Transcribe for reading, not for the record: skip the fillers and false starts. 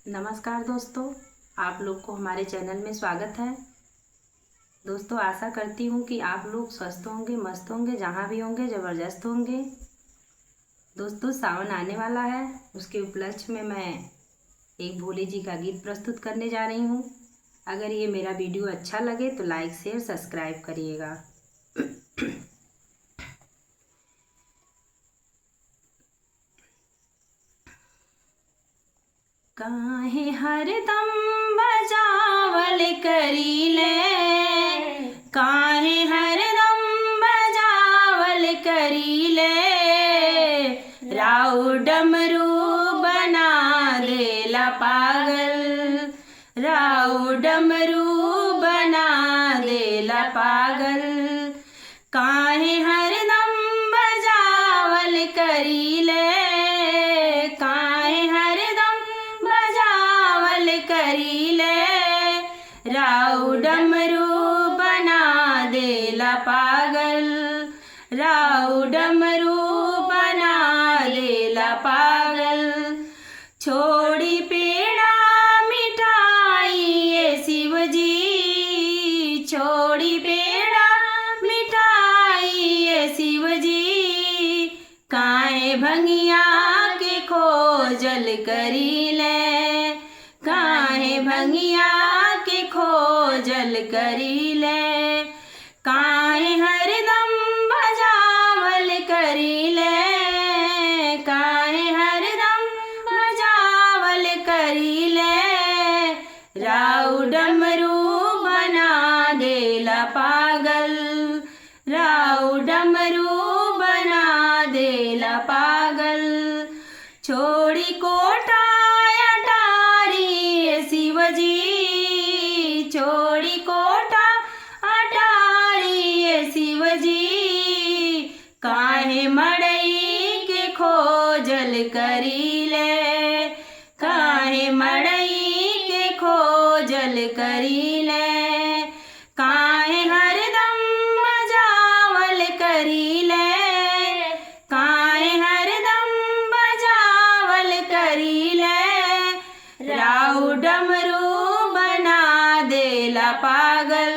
नमस्कार दोस्तों, आप लोग को हमारे चैनल में स्वागत है। दोस्तों, आशा करती हूँ कि आप लोग स्वस्थ होंगे, मस्त होंगे, जहाँ भी होंगे ज़बरदस्त होंगे। दोस्तों, सावन आने वाला है, उसके उपलक्ष्य में मैं एक भोले जी का गीत प्रस्तुत करने जा रही हूँ। अगर ये मेरा वीडियो अच्छा लगे तो लाइक शेयर सब्सक्राइब करिएगा। काहे हरदम बजावल करीले, काहे हरदम बजावल करीले, राउ डमरू बना देला पागल, राउ डमरू बना देला पागल। काहे हरदम बजावल करीले, करीले, राउ डमरू बना देला पागल, राउ डमरू बना देला पागल। छोड़ी पेड़ा मिठाई ये शिव जी, छोड़ी पेड़ा मिठाई ये शिव जी, काहे भंगिया के खोजल करीले, काहे भंगिया के खोजल करीले, काहे हरदम बजावल करीले, काहे हरदम बजावल करीले, राउ डमरू बना देला पागल, राउ डमरू बना देला पागल। छोड़ी कोटा शिव जी, छोड़ी कोटा अटारी ये शिव जी, काहे मड़ई के खोजल करीले, काहे मड़ई के खोजल करीले, काहे हरदम बजावल करीले, काहे हरदम बजावल करीले, राउ डमरू बना देला पागल,